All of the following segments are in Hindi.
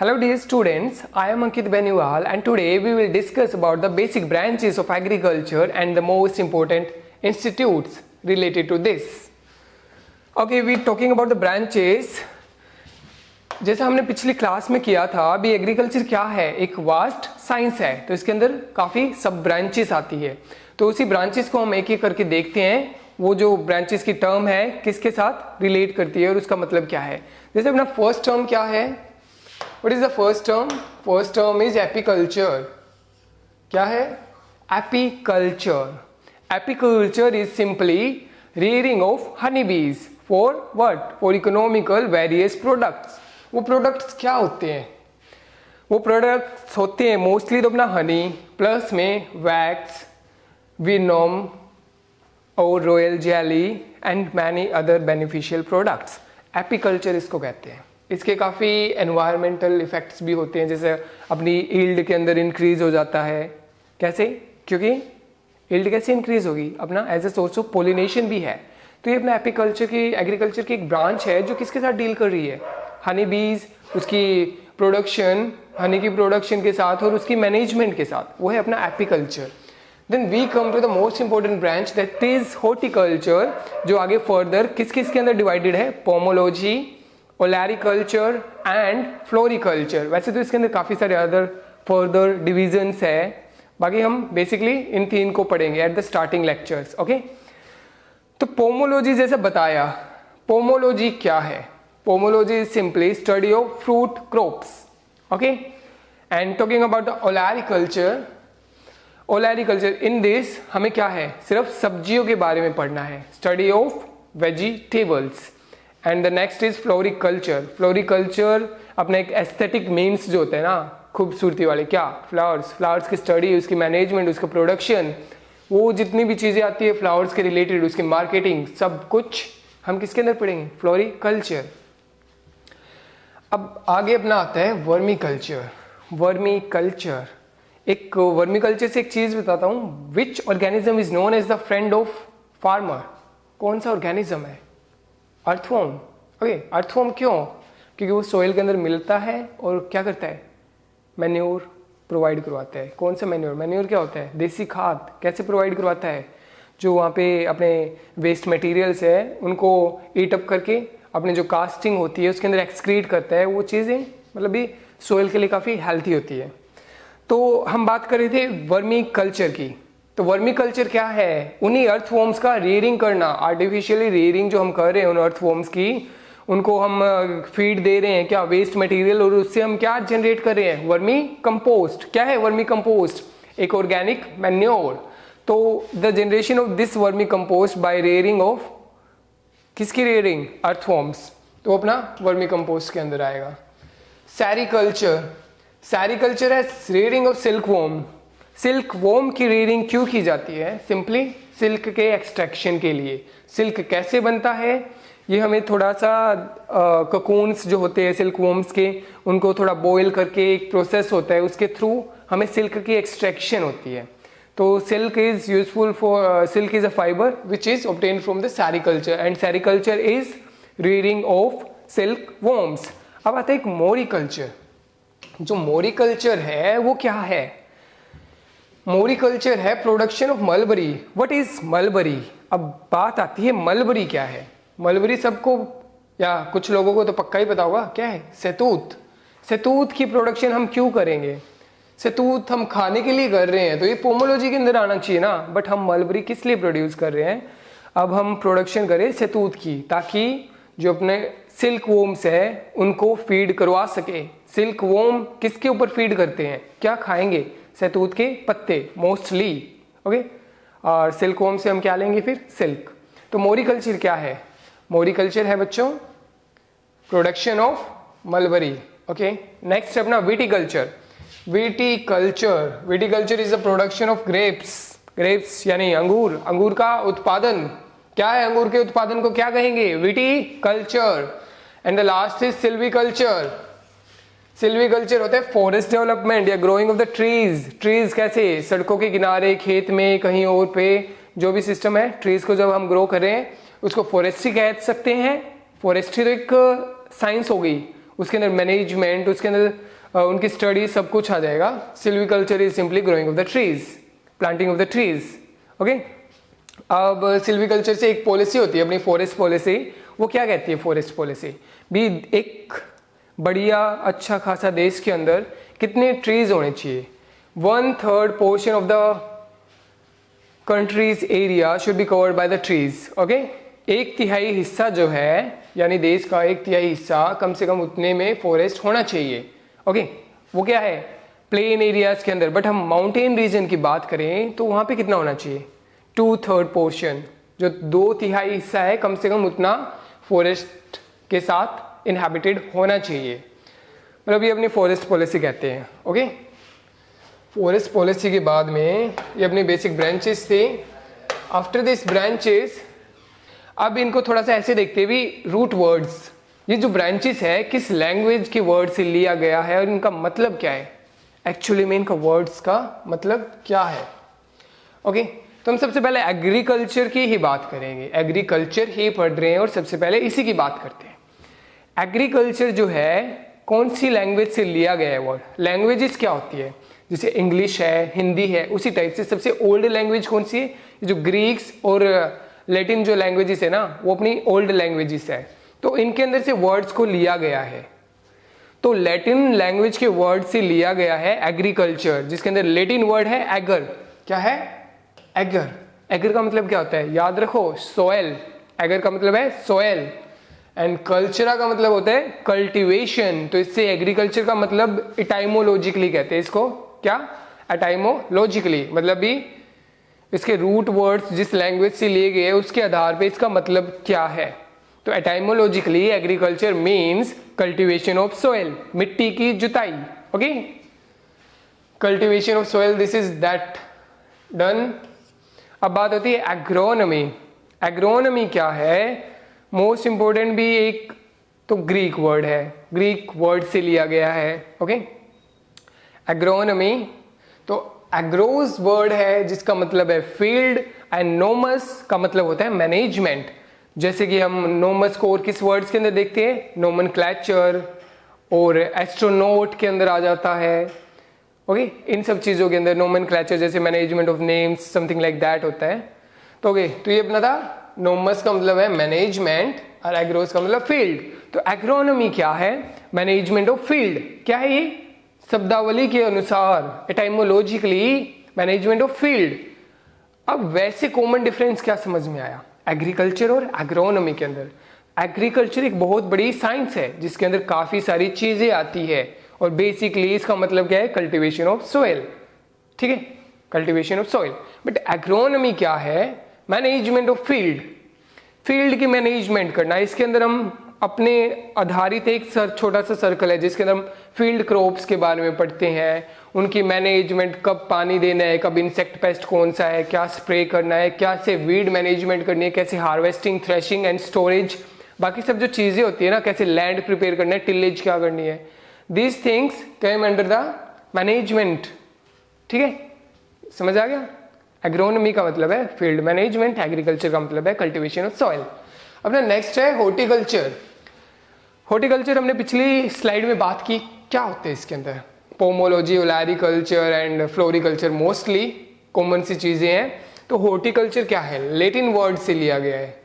Hello dear students, I am Ankit Benuwal and today we will discuss about the basic branches of agriculture and the most important institutes related to this. Okay, we are talking about the branches. जैसा हमने पिछली क्लास में किया था, अभी एग्रीकल्चर क्या है, एक वास्ट साइंस है, तो इसके अंदर काफ़ी सब ब्रांचेस आती है। तो उसी ब्रांचेस को हम एक एक करके देखते हैं, वो जो ब्रांचेस की टर्म है किसके साथ रिलेट करती है और उसका मतलब क्या है। जैसे अपना फर्स्ट टर्म क्या है, what is the first term? First term is apiculture. क्या है? Apiculture. Apiculture is simply rearing of honeybees for what? For economical various products. वो प्रोडक्ट्स क्या होते हैं? वो प्रोडक्ट्स होते हैं मोस्टली तो अपना हनी प्लस में वैक्स, विनोम और royal jelly and many other beneficial products. Apiculture इसको कहते हैं। इसके काफ़ी एनवायरमेंटल इफेक्ट्स भी होते हैं, जैसे अपनी ईल्ड के अंदर इंक्रीज हो जाता है। कैसे? क्योंकि ईल्ड कैसे इंक्रीज होगी? अपना as a source of pollination भी है। तो ये अपना एपीकल्चर की एग्रीकल्चर की एक ब्रांच है जो किसके साथ डील कर रही है? हनी बीज, उसकी प्रोडक्शन, हनी की प्रोडक्शन के साथ और उसकी मैनेजमेंट के साथ, वो है अपना apiculture. Then we come to the most important branch that is horticulture, जो आगे फर्दर किस किस के अंदर डिवाइडेड है? Pomology, olericulture and floriculture. वैसे तो इसके अंदर काफ़ी सारे अदर फर्दर डिविजन्स है, बाकी हम बेसिकली इन तीन को पढ़ेंगे at the starting lectures. Okay, तो पोमोलॉजी जैसे बताया, पोमोलॉजी क्या है? Pomology is simply study of fruit crops. Okay, and talking about the olericulture, olericulture in this हमें क्या है? सिर्फ सब्जियों के बारे में पढ़ना है, study of vegetables. And the next is floriculture. Floriculture अपना एक एस्थेटिक मीन्स जो होते हैं ना, खूबसूरती वाले, क्या? फ्लावर्स, फ्लावर्स की स्टडी, उसकी मैनेजमेंट, उसका प्रोडक्शन, वो जितनी भी चीज़ें आती है फ्लावर्स के रिलेटेड, उसकी मार्केटिंग, सब कुछ हम किसके अंदर पढ़ेंगे? फ्लोरिकल्चर। अब आगे अपना आता है वर्मी कल्चर। वर्मी कल्चर, एक वर्मी कल्चर से एक चीज़ बताता हूँ। Which organism is known as the friend of farmer? कौन सा ऑर्गेनिज्म है? अर्थवॉर्म। ओके, अर्थवॉर्म क्यों? क्योंकि वो सोइल के अंदर मिलता है और क्या करता है? मैन्योर प्रोवाइड करवाता है। कौन सा मैन्योर? मैन्योर क्या होता है? देसी खाद। कैसे प्रोवाइड करवाता है? जो वहाँ पे अपने वेस्ट मटेरियल्स है उनको ईट अप करके अपने जो कास्टिंग होती है उसके अंदर एक्सक्रीट करता है। वो चीज़ें मतलब भी सोइल के लिए काफ़ी हेल्थी होती है। तो हम बात कर रहे थे वर्मी कल्चर की। तो वर्मी कल्चर क्या है? उन्हीं अर्थवॉर्म्स का रेयरिंग करना, आर्टिफिशियली रेयरिंग जो हम कर रहे हैं उन अर्थवॉर्म्स की, उनको हम फीड दे रहे हैं क्या? वेस्ट मटेरियल, और उससे हम क्या जनरेट कर रहे हैं? Vermicompost. क्या है वर्मी कंपोस्ट? एक ऑर्गेनिक मैन्योर। तो the generation of this vermicompost by rearing of, किसकी रेयरिंग? अर्थवॉर्म्स। तो अपना वर्मी कंपोस्ट के अंदर आएगा। सेरिकल्चर, सेरिकल्चर है rearing of silkworm. Silkworm की रेयरिंग क्यों की जाती है? सिंपली सिल्क के एक्सट्रैक्शन के लिए। सिल्क कैसे बनता है ये हमें थोड़ा सा ककून्स जो होते हैं सिल्क वॉर्म्स के, उनको थोड़ा बॉईल करके एक प्रोसेस होता है, उसके थ्रू हमें सिल्क की एक्सट्रैक्शन होती है। तो silk is useful for, silk is a fibre which is obtain from the sericulture and sericulture is rearing of silk worms. अब आता है एक मोरिकल्चर। जो मोरिकल्चर है वो क्या है? मोरिकल्चर है production of mulberry. What is mulberry? अब बात आती है मलबरी क्या है? मलबरी सबको या कुछ लोगों को तो पक्का ही पता होगा, क्या है? शहतूत। शहतूत की प्रोडक्शन हम क्यों करेंगे? शहतूत हम खाने के लिए कर रहे हैं, तो ये पोमोलॉजी के अंदर आना चाहिए ना। बट हम मलबरी किस लिए प्रोड्यूस कर रहे हैं? अब हम प्रोडक्शन करें शहतूत की, ताकि जो अपने सिल्क वॉर्म्स है उनको फीड करवा सके। सिल्क वॉर्म किसके ऊपर फीड करते हैं? क्या खाएंगे? शहतूत के पत्ते मोस्टली। ओके, और सिल्क वॉर्म से हम क्या लेंगे फिर? सिल्क। तो मोरिकल्चर क्या है? मोरिकल्चर है बच्चों production of mulberry. Okay, next अपना viticulture. Viticulture, viticulture is the production of grapes. Grapes यानी अंगूर, अंगूर का उत्पादन। क्या है अंगूर के उत्पादन को क्या कहेंगे? Viticulture. And the last is silviculture. Silviculture होता है फॉरेस्ट डेवलपमेंट या growing of the trees. Trees कैसे? सड़कों के किनारे, खेत में, कहीं और पे जो भी सिस्टम है, ट्रीज को जब हम ग्रो करें उसको फॉरेस्ट्री कह सकते हैं। फॉरेस्ट्री तो एक साइंस हो गई, उसके अंदर मैनेजमेंट, उसके अंदर उनकी स्टडी, सब कुछ आ जाएगा। Silviculture is simply growing of the trees, planting of the trees. Okay, अब सिल्वीकल्चर से एक पॉलिसी होती है अपनी फॉरेस्ट पॉलिसी, वो क्या कहती है फॉरेस्ट पॉलिसी भी, एक बढ़िया अच्छा खासा देश के अंदर कितने ट्रीज होने चाहिए, 1/3 portion of the countries area should be covered by the trees. Okay, 1/3 हिस्सा जो है, यानी देश का 1/3 हिस्सा कम से कम उतने में फॉरेस्ट होना चाहिए। ओके, वो क्या है प्लेन एरियाज के अंदर, बट हम माउंटेन रीजन की बात करें तो वहां पे कितना होना चाहिए, 2/3 पोर्शन, जो 2/3 हिस्सा है कम से कम उतना फॉरेस्ट के साथ इनहैबिटेड होना चाहिए। मतलब ये अपनी फॉरेस्ट पॉलिसी कहते हैं। ओके, फॉरेस्ट पॉलिसी के बाद में ये अपनी बेसिक ब्रांचेस थे। आफ्टर दिस ब्रांचेस, अब इनको थोड़ा सा ऐसे देखते हुए रूट वर्ड्स, ये जो ब्रांचेस है किस लैंग्वेज के वर्ड से लिया गया है और इनका मतलब क्या है, एक्चुअली में इनका वर्ड्स का मतलब क्या है। ओके, तो हम सबसे पहले एग्रीकल्चर की ही बात करेंगे, एग्रीकल्चर ही पढ़ रहे हैं और सबसे पहले इसी की बात करते हैं। एग्रीकल्चर जो है कौन सी लैंग्वेज से लिया गया है वर्ड, लैंग्वेजेस क्या होती है, जैसे इंग्लिश है, हिंदी है, उसी टाइप से सबसे ओल्ड लैंग्वेज कौन सी है, जो ग्रीक्स और लैटिन जो लैंग्वेजेस है ना, वो अपनी ओल्ड लैंग्वेजेस है, तो इनके अंदर से वर्ड्स को लिया गया है। तो लैटिन लैंग्वेज के वर्ड से लिया गया है एग्रीकल्चर, जिसके अंदर लैटिन वर्ड है एगर। क्या है, एगर। एगर का मतलब क्या होता है, याद रखो, सोयल। एगर का मतलब है सोयल, एंड कल्चरा का मतलब होता है कल्टीवेशन। तो इससे एग्रीकल्चर का मतलब इटाइमोलॉजिकली कहते हैं इसको, क्या, एटाइमोलॉजिकली, मतलब भी इसके रूट वर्ड्स जिस लैंग्वेज से लिए गए उसके आधार पे इसका मतलब क्या है। तो etymologically agriculture means cultivation of soil, मिट्टी की जुताई। Okay, cultivation of soil, this is that done. अब बात होती है एग्रोनॉमी। एग्रोनॉमी क्या है, मोस्ट इंपोर्टेंट भी एक तो ग्रीक वर्ड है, ग्रीक वर्ड से लिया गया है। ओके, एग्रोनॉमी, तो एग्रोस वर्ड है जिसका मतलब है फील्ड, एंड नोमस का मतलब होता है मैनेजमेंट। जैसे कि हम नोमस को और किस वर्ड्स के अंदर देखते हैं, नोमेनक्लेचर और एस्ट्रोनॉट के अंदर आ जाता है। ओके, इन सब चीजों के अंदर नोमेनक्लेचर, जैसे management of names, something like that होता है। तो ओके, तो ये अपना था, नोमस का मतलब है मैनेजमेंट और एग्रोस का मतलब फील्ड। तो एग्रोनॉमी क्या है, मैनेजमेंट ऑफ फील्ड। क्या है ये, शब्दावली के अनुसार एटाइमोलॉजिकली मैनेजमेंट ऑफ फील्ड। अब वैसे कॉमन डिफरेंस क्या समझ में आया एग्रीकल्चर और एग्रोनॉमी के अंदर। एग्रीकल्चर एक बहुत बड़ी साइंस है जिसके अंदर काफी सारी चीजें आती है, और बेसिकली इसका मतलब क्या है, कल्टीवेशन ऑफ सोइल। ठीक है, cultivation of soil. But agronomy क्या है, मैनेजमेंट ऑफ फील्ड, फील्ड की मैनेजमेंट करना। इसके अंदर हम अपने आधारित एक छोटा सा सर्कल है जिसके अंदर हम फील्ड क्रॉप्स के बारे में पढ़ते हैं, उनकी मैनेजमेंट, कब पानी देना है, कब इंसेक्ट पेस्ट कौन सा है, क्या स्प्रे करना है, क्या से वीड मैनेजमेंट करनी है, कैसे हार्वेस्टिंग, थ्रेशिंग एंड स्टोरेज, बाकी सब जो चीजें होती है ना, कैसे लैंड प्रिपेयर करना है, टिलेज क्या करनी है, these things come under the management. ठीक है, समझ आ गया। एग्रोनॉमी का मतलब है फील्ड मैनेजमेंट, एग्रीकल्चर का मतलब है कल्टीवेशन ऑफ सॉइल। अपना नेक्स्ट है हॉर्टिकल्चर। हॉर्टिकल्चर हमने पिछली स्लाइड में बात की, क्या होते हैं इसके अंदर, pomology, olericulture and floriculture mostly common सी चीजें हैं। तो हॉर्टिकल्चर क्या है, लैटिन वर्ड से लिया गया है,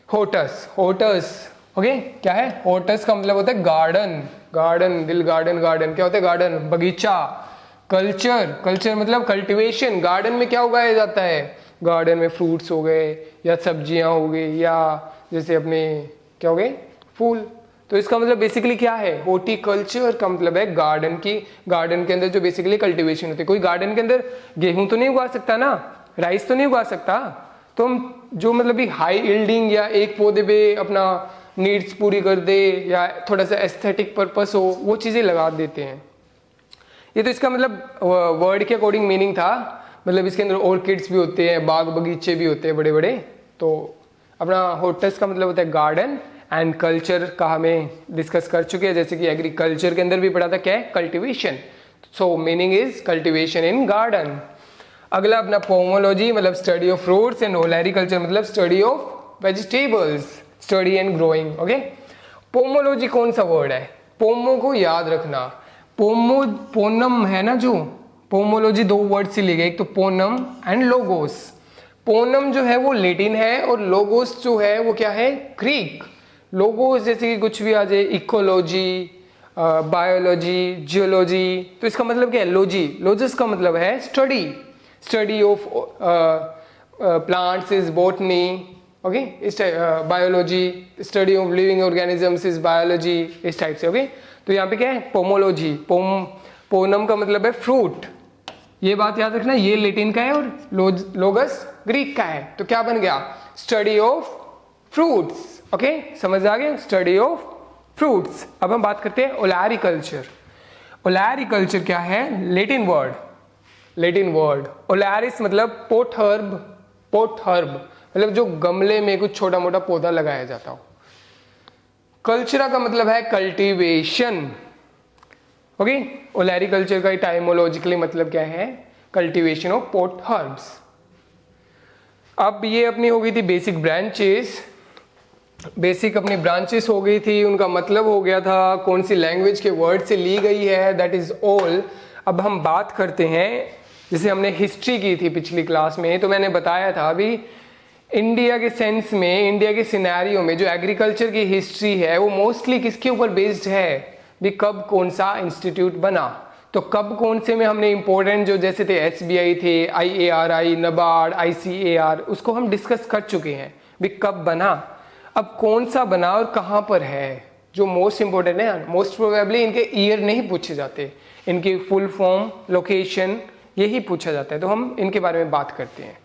होटस। होटस, ओके, क्या है, होटस का मतलब होता है गार्डन, गार्डन, दिल गार्डन, गार्डन क्या होता है, गार्डन, बगीचा। कल्चर, कल्चर मतलब कल्टीवेशन, गार्डन में क्या उगाया जाता है, गार्डन में फ्रूट्स हो गए या सब्जियां हो गई या जैसे अपने क्या हो गए, फूल। तो इसका मतलब बेसिकली क्या है, हॉर्टिकल्चर का मतलब है गार्डन की, गार्डन के अंदर जो बेसिकली कल्टीवेशन होती है। कोई गार्डन के अंदर गेहूं तो नहीं उगा सकता ना, राइस तो नहीं उगा सकता, तो हम जो मतलब भी हाई यील्डिंग या एक पौधे पे अपना नीड्स पूरी कर दे या थोड़ा सा एस्थेटिक पर्पस हो, वो चीजें लगा देते हैं। ये तो इसका मतलब वर्ड के अकॉर्डिंग मीनिंग था, मतलब इसके अंदर ऑर्किड्स भी होते हैं, बाग बगीचे भी होते हैं बड़े बड़े। तो अपना हॉर्टस का मतलब होता है गार्डन, एंड कल्चर का हमें डिस्कस कर चुके हैं, जैसे कि एग्रीकल्चर के अंदर भी पढ़ा था क्या है, cultivation. So meaning is cultivation in garden. अगला अपना पोमोलॉजी मतलब स्टडी ऑफ फ्रूट्स, एंड ओलैरिकल्चर मतलब study of vegetables, study and growing. Okay, pomology कौन सा वर्ड है, पोमो को याद रखना, पोमो पोनम है ना, जो पोमोलॉजी 2 वर्ड से ली गई, एक तो पोनम एंड लोगोस। पोनम जो है वो लेटिन है और लोगोस जो है वो क्या है, ग्रीक। लोगोस जैसे कि कुछ भी आ जाए, इकोलॉजी, बायोलॉजी, जियोलॉजी, तो इसका मतलब क्या है, लॉजी। लॉजिस का मतलब है study, study of plants is botany, okay, इस biology, study of living organisms is biology, इस टाइप से, ओके। तो यहाँ पे क्या है, पोमोलॉजी। पोनम का मतलब है फ्रूट, ये बात याद रखना, ये लेटिन का है और लोगस ग्रीक का है। तो क्या बन गया, स्टडी ऑफ फ्रूट्स, ओके, समझ आ गया, स्टडी ऑफ फ्रूट्स। अब हम बात करते हैं ओलैरिकल्चर। ओलैरिकल्चर क्या है, लेटिन वर्ड। ओलैरिस मतलब पोट हर्ब मतलब जो गमले में कुछ छोटा मोटा पौधा लगाया जाता हो। कल्चरा का मतलब है कल्टीवेशन, ओके। ओलैरिकल्चर का टाइमोलॉजिकली मतलब क्या है, कल्टीवेशन ऑफ पोट हर्ब्स। अब ये अपनी हो गई थी बेसिक ब्रांचेस, अपनी ब्रांचेस हो गई थी, उनका मतलब हो गया था, कौन सी लैंग्वेज के वर्ड से ली गई है, दैट इज ऑल। अब हम बात करते हैं, जैसे हमने हिस्ट्री की थी पिछली क्लास में, तो मैंने बताया था अभी इंडिया के सेंस में, इंडिया के सिनेरियो में जो एग्रीकल्चर की हिस्ट्री है वो मोस्टली किसके ऊपर बेस्ड है भी, कब कौन सा इंस्टीट्यूट बना। तो कब कौन से में हमने इंपॉर्टेंट जो जैसे थे SBI थे, IARI, NABARD, ICAR, उसको हम डिस्कस कर चुके हैं भी कब बना। अब कौन सा बना और कहाँ पर है, जो मोस्ट इंपॉर्टेंट है, मोस्ट प्रोबेबली इनके ईयर नहीं पूछे जाते, इनकी फुल फॉर्म, लोकेशन, यही पूछा जाता है। तो हम इनके बारे में बात करते हैं।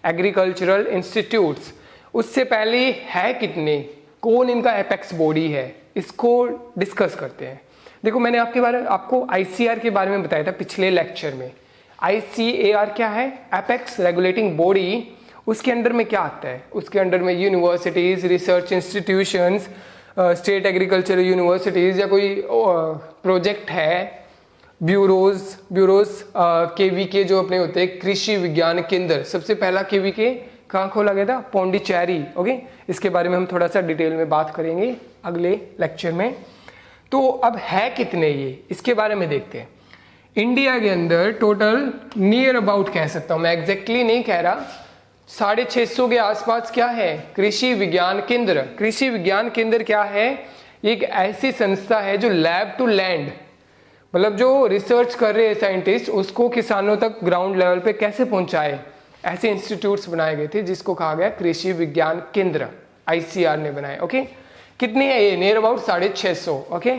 एग्रीकल्चरल इंस्टीट्यूट्स, उससे पहले है कितने, कौन इनका एपेक्स बॉडी है, इसको डिस्कस करते हैं। देखो मैंने आपको ICAR के बारे में बताया था पिछले लेक्चर में। ICAR क्या है, एपेक्स रेगुलेटिंग बॉडी। उसके अंडर में क्या आता है, उसके अंडर में universities, research institutions, state agriculture universities, या कोई प्रोजेक्ट है, ब्यूरोज KVK जो अपने होते हैं, कृषि विज्ञान केंद्र। सबसे पहला KVK कहाँ खोला गया था, पौंडीचेरी, ओके। इसके बारे में हम थोड़ा सा डिटेल में बात करेंगे अगले लेक्चर में। तो अब है कितने ये, इसके बारे में देखते हैं। इंडिया के अंदर टोटल नियर अबाउट कह सकता हूँ मैं, एग्जैक्टली नहीं कह रहा, 650 के आसपास क्या है, कृषि विज्ञान केंद्र। कृषि विज्ञान केंद्र क्या है, एक ऐसी संस्था है जो लैब टू लैंड, मतलब जो रिसर्च कर रहे हैं साइंटिस्ट, उसको किसानों तक ग्राउंड लेवल पे कैसे पहुंचाए, ऐसे इंस्टीट्यूट्स बनाए गए थे, जिसको कहा गया कृषि विज्ञान केंद्र, ICAR ने बनाए, ओके। कितने है ये, near about 650, okay.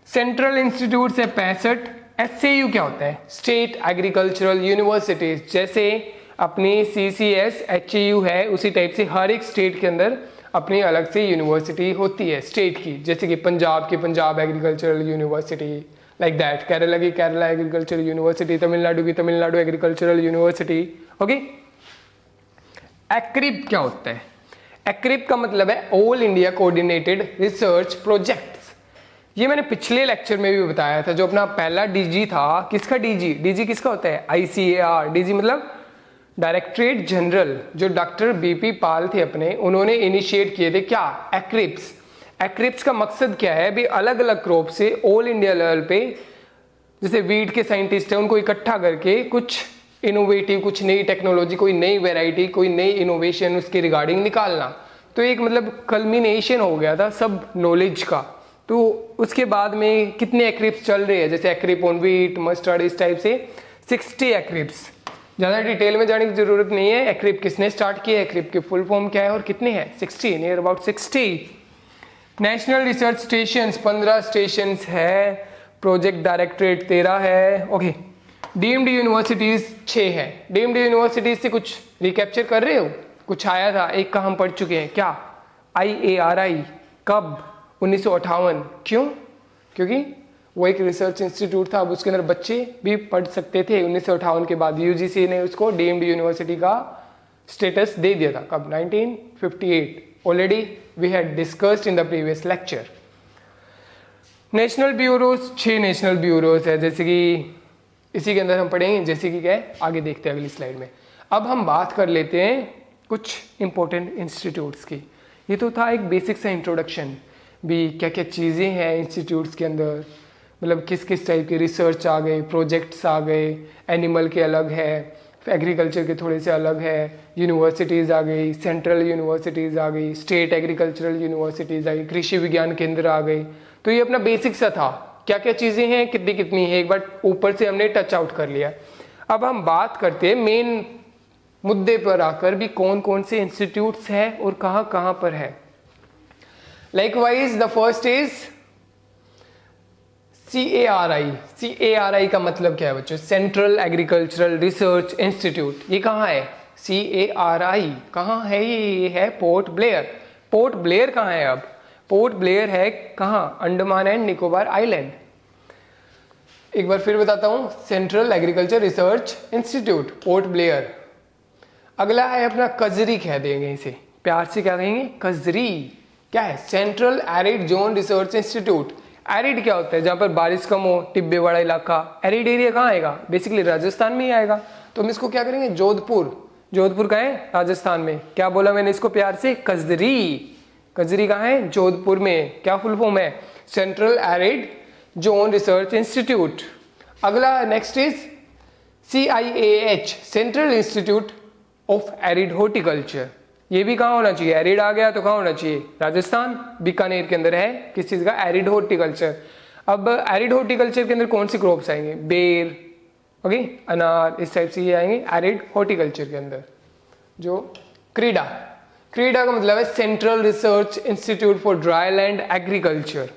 Central institute है 65। SAU क्या होता है, स्टेट एग्रीकल्चरल यूनिवर्सिटीज, जैसे अपनी CCS HAU है, उसी टाइप से हर एक स्टेट के अंदर अपनी अलग से यूनिवर्सिटी होती है स्टेट की, जैसे कि पंजाब की Punjab agricultural university, like that. Kerala की केरला एग्रीकल्चरल यूनिवर्सिटी, तमिलनाडु की तमिलनाडु एग्रीकल्चरल यूनिवर्सिटी, ओके। एक्रिप क्या होता है, एक्रिप का मतलब है all India coordinated research projects. ये मैंने पिछले लेक्चर में भी बताया था, जो अपना पहला DG था, किसका DG किसका होता है, ICAR। DG मतलब डायरेक्टरेट जनरल, जो डॉक्टर BP पाल थे अपने, उन्होंने इनिशिएट किए थे क्या, एक्रिप्स। एक्रिप्स का मकसद क्या है भी, अलग अलग क्रॉप से ऑल इंडिया लेवल पे, जैसे वीट के साइंटिस्ट हैं, उनको इकट्ठा करके कुछ इनोवेटिव, कुछ नई टेक्नोलॉजी, कोई नई वैरायटी, कोई नई इनोवेशन उसके रिगार्डिंग निकालना। तो एक मतलब कल्मिनेशन हो गया था सब नॉलेज का। तो उसके बाद में कितने एक्रिप्स चल रहे हैं, जैसे एक्रिप ऑन वीट, मस्टर्ड, इस टाइप से 60 एक्रिप्स। ज़्यादा डिटेल में जाने की जरूरत नहीं है। एक्रिप किसने स्टार्ट किया, एक्रिप की फुल फॉर्म क्या है और कितने हैं, 60, near about 60। National research station 15 station है, प्रोजेक्ट डायरेक्टरेट 13 है, ओके। डीम्ड यूनिवर्सिटीज 6 है। डीम्ड यूनिवर्सिटीज से कुछ रिकैप्चर कर रहे हो, कुछ आया था, एक का हम पढ़ चुके हैं, क्या, IARI, कब, 1958। क्यों, क्योंकि वो एक रिसर्च इंस्टीट्यूट था, अब उसके अंदर बच्चे भी पढ़ सकते थे। 1958 के बाद UGC ने उसको डीम्ड यूनिवर्सिटी का स्टेटस दे दिया था, कब, 1958। Already we had discussed in the previous lecture. National bureaus 6 national bureaus है, जैसे कि इसी के अंदर हम पढ़ेंगे, जैसे कि क्या है, आगे देखते हैं अगली स्लाइड में। अब हम बात कर लेते हैं कुछ इंपॉर्टेंट इंस्टीट्यूट्स की। ये तो था एक बेसिक सा इंट्रोडक्शन। भी क्या क्या चीज़ें हैं इंस्टीट्यूट्स के अंदर, मतलब किस किस टाइप के रिसर्च आ गए, प्रोजेक्ट्स आ गए, एनिमल के अलग है, एग्रीकल्चर के थोड़े से अलग है, यूनिवर्सिटीज़ आ गई, सेंट्रल यूनिवर्सिटीज़ आ गई, स्टेट एग्रीकल्चरल यूनिवर्सिटीज़ आ गई, कृषि विज्ञान केंद्र आ गई। तो ये अपना बेसिक सा था, क्या क्या चीज़ें हैं, कितनी कितनी है, एक बार ऊपर से हमने टच आउट कर लिया। अब हम बात करते हैं मेन मुद्दे पर आकर भी कौन कौन से इंस्टीट्यूट्स हैं और कहाँ कहाँ पर है। Likewise the first is CARI। CARI का मतलब क्या है बच्चों? Central agricultural research institute. ये कहाँ है? CARI कहाँ है? ये है पोर्ट ब्लेयर। पोर्ट ब्लेयर कहाँ है? अब पोर्ट ब्लेयर है कहाँ? Andaman and Nicobar island. एक बार फिर बताता हूँ, central agriculture research institute, port Blair. अगला है अपना कजरी, कह देंगे इसे प्यार से, क्या कहेंगे? कजरी। क्या है? Central Arid Zone Research institute. Arid क्या होता है? जहाँ पर बारिश कम हो, टिब्बे वाला इलाका। एरिड एरिया कहाँ आएगा? बेसिकली राजस्थान में ही आएगा। तो हम इसको क्या करेंगे? जोधपुर। जोधपुर कहाँ है? राजस्थान में। क्या बोला मैंने इसको प्यार से? कजरी। कजरी कहाँ है? जोधपुर में। क्या फुल फॉर्म है? Central Arid Zone Research Institute. अगला next is CIAH, Central institute of Arid Horticulture. ये भी कहाँ होना चाहिए? एरिड आ गया तो कहाँ होना चाहिए? राजस्थान, बीकानेर के अंदर है। किस चीज़ का? Arid horticulture. अब एरिड हॉर्टिकल्चर के अंदर कौन सी क्रॉप्स आएंगे? बेर, ओके, अनार, इस टाइप से ये आएंगे एरिड हॉर्टिकल्चर के अंदर। जो क्रीडा, क्रीडा का मतलब है central research Institute for dry land agriculture.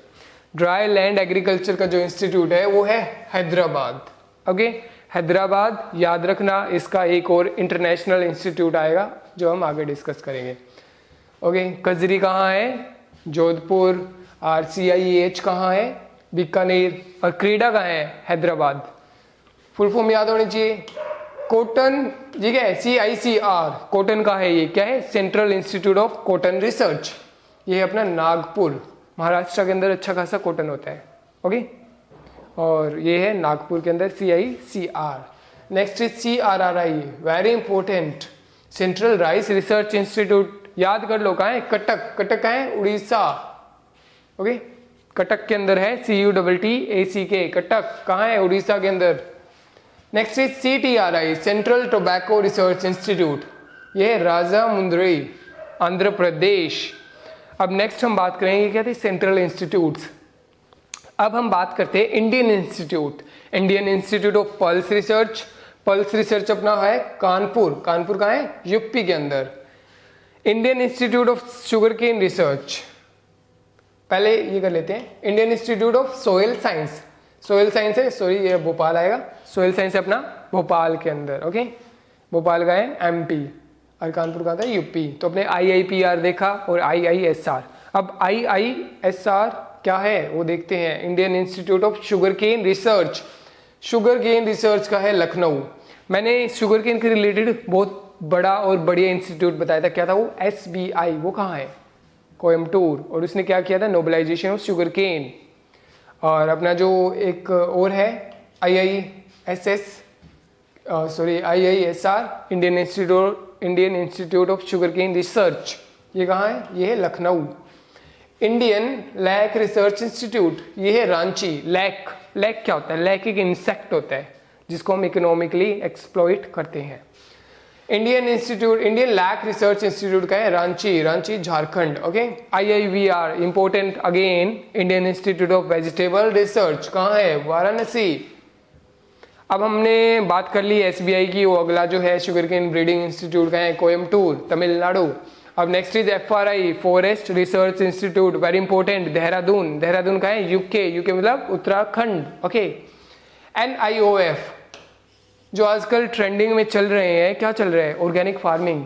Dry land agriculture का जो इंस्टीट्यूट है वो है हैदराबाद। ओके, हैदराबाद याद रखना। इसका एक और इंटरनेशनल इंस्टीट्यूट आएगा जो हम आगे डिस्कस करेंगे। ओके, कजरी कहाँ है? जोधपुर। और CIAH कहाँ है? बीकानेर। और क्रीडा कहाँ है? हैदराबाद। फुल फॉर्म याद होनी चाहिए। कॉटन, ठीक है, CICR, कॉटन का है ये। क्या है? Central institute of cotton research. ये है अपना नागपुर, महाराष्ट्र के अंदर अच्छा खासा कॉटन होता है। ओके, और ये है नागपुर के अंदर CICR। Next is CRRI, very important, central rice research institute. याद कर लो, कहाँ है? कटक। कटक कहाँ है? उड़ीसा। ओके, कटक के अंदर है, CUTTACK, कटक कहाँ है? उड़ीसा के अंदर। Next is CTRI, central tobacco research institute. ये है राजामुंद्री, आंध्र प्रदेश। अब नेक्स्ट हम बात करेंगे क्या थे? Central institutes. अब हम बात करते हैं Indian institute. Indian institute of pulse research. Pulse research अपना है कानपुर। कानपुर कहाँ है? यूपी के अंदर। Indian institute of sugarcane research, पहले ये कर लेते हैं। Indian institute of soil science. Soil science है, सॉरी ये भोपाल आएगा। सोयल साइंस है अपना भोपाल के अंदर। ओके, भोपाल का है MP और कानपुर का था यूपी। तो अपने IIPR देखा और IISR। अब IISR क्या है वो देखते हैं। Indian institute of sugarcane research. Sugarcane research का है लखनऊ। मैंने शुगर केन के रिलेटेड बहुत बड़ा और बढ़िया इंस्टीट्यूट बताया था। क्या था वो? SBI। वो कहाँ है? कोयम्बटूर। और उसने क्या किया था? Nobilisation of sugarcane. और अपना जो एक और है IISR, Indian institute of sugarcane research. ये कहाँ है? ये है Lucknow. Indian lac research institute, ये है रांची। लैक, लैक क्या होता है? लैक एक इंसेक्ट होता है जिसको हम इकोनॉमिकली एक्सप्लॉइट करते हैं। इंडियन लैक रिसर्च इंस्टीट्यूट का है Ranchi. Ranchi Jharkhand. Okay, IIVR important again, Indian institute of vegetable research. कहाँ है? वाराणसी। अब हमने बात कर ली SBI की। वो अगला जो है शुगर केन ब्रीडिंग इंस्टीट्यूट का है कोयम्बटूर, तमिलनाडु। अब next is FRI, forest research institute, very important, Dehradun. Dehradun का है UK मतलब उत्तराखंड। ओके, NIOF जो आजकल ट्रेंडिंग में चल रहे हैं। क्या चल रहा है? Organic farming.